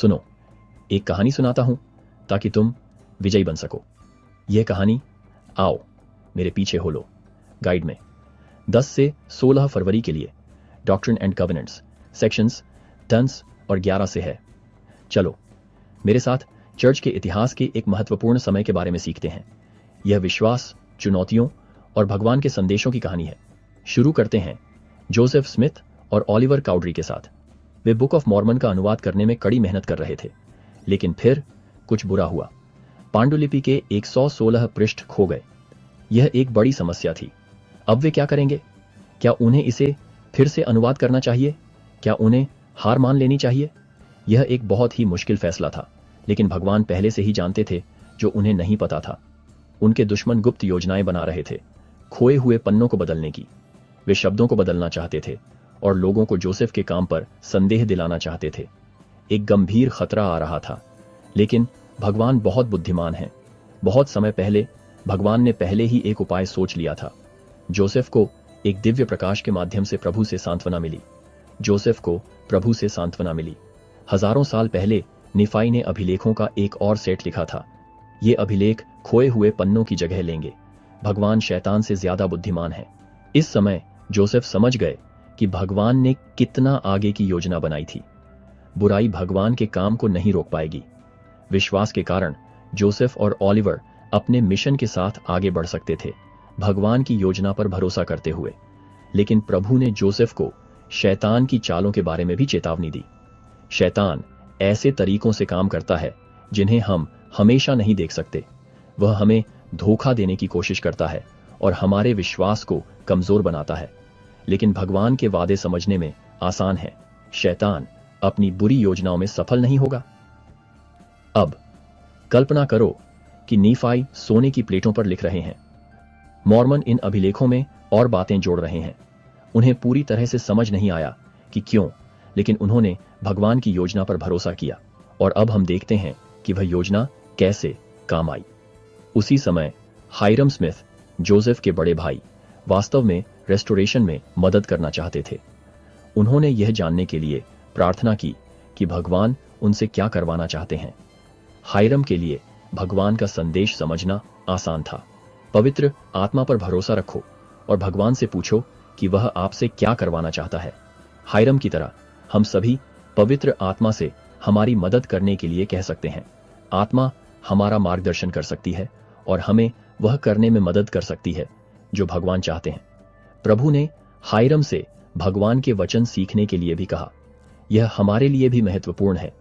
सुनो, एक कहानी सुनाता हूं ताकि तुम विजयी बन सको। यह कहानी आओ मेरे पीछे हो लो गाइड में 10 से 16 फरवरी के लिए डॉक्ट्रिन एंड कवेनेंट्स सेक्शंस 10 और 11 से है। चलो मेरे साथ चर्च के इतिहास के एक महत्वपूर्ण समय के बारे में सीखते हैं। यह विश्वास, चुनौतियों और भगवान के संदेशों की कहानी है। शुरू करते हैं जोसेफ स्मिथ और ओलिवर काउड्री के साथ। वे बुक ऑफ मॉर्मन का अनुवाद करने में कड़ी मेहनत कर रहे थे, लेकिन फिर कुछ बुरा हुआ। पांडुलिपि के 116 पृष्ठ खो गए। यह एक बड़ी समस्या थी। अब वे क्या करेंगे? क्या उन्हें इसे फिर से अनुवाद करना चाहिए? क्या उन्हें हार मान लेनी चाहिए? यह एक बहुत ही मुश्किल फैसला था, लेकिन भगवान पहले से ही जानते थे जो उन्हें नहीं पता था। उनके दुश्मन गुप्त योजनाएं बना रहे थे, खोए हुए पन्नों को बदलने की। वे शब्दों को बदलना चाहते थे और लोगों को जोसेफ के काम पर संदेह दिलाना चाहते थे। एक गंभीर खतरा आ रहा था, लेकिन भगवान बहुत बुद्धिमान हैं। बहुत समय पहले भगवान ने पहले ही एक उपाय सोच लिया था। जोसेफ को एक दिव्य प्रकाश के माध्यम से प्रभु से सांत्वना मिली। जोसेफ को प्रभु से सांत्वना मिली। हजारों साल पहले निफाई ने अभिलेखों का एक और सेट लिखा था। ये अभिलेख खोए हुए पन्नों की जगह लेंगे। भगवान शैतान से ज्यादा बुद्धिमान है। इस समय जोसेफ समझ गए कि भगवान ने कितना आगे की योजना बनाई थी। बुराई भगवान के काम को नहीं रोक पाएगी। विश्वास के कारण जोसेफ और ओलिवर अपने मिशन के साथ आगे बढ़ सकते थे, भगवान की योजना पर भरोसा करते हुए। लेकिन प्रभु ने जोसेफ को शैतान की चालों के बारे में भी चेतावनी दी। शैतान ऐसे तरीकों से काम करता है जिन्हें हम हमेशा नहीं देख सकते। वह हमें धोखा देने की कोशिश करता है और हमारे विश्वास को कमजोर बनाता है। लेकिन भगवान के वादे समझने में आसान है। शैतान अपनी बुरी योजनाओं में सफल नहीं होगा। अब कल्पना करो कि नीफाई सोने की प्लेटों पर लिख रहे हैं। मॉर्मन इन अभिलेखों में और बातें जोड़ रहे हैं। उन्हें पूरी तरह से समझ नहीं आया कि क्यों, लेकिन उन्होंने भगवान की योजना पर भरोसा किया और अब हम देखते हैं कि वह योजना कैसे काम आई। उसी समय हायरम स्मिथ, जोसेफ के बड़े भाई, वास्तव में रेस्टोरेशन में मदद करना चाहते थे। उन्होंने यह जानने के लिए प्रार्थना की कि भगवान उनसे क्या करवाना चाहते हैं। हायरम के लिए भगवान का संदेश समझना आसान था। पवित्र आत्मा पर भरोसा रखो और भगवान से पूछो कि वह आपसे क्या करवाना चाहता है। हायरम की तरह हम सभी पवित्र आत्मा से हमारी मदद करने के लिए कह सकते हैं। आत्मा हमारा मार्गदर्शन कर सकती है और हमें वह करने में मदद कर सकती है जो भगवान चाहते हैं। प्रभु ने हायरम से भगवान के वचन सीखने के लिए भी कहा। यह हमारे लिए भी महत्वपूर्ण है।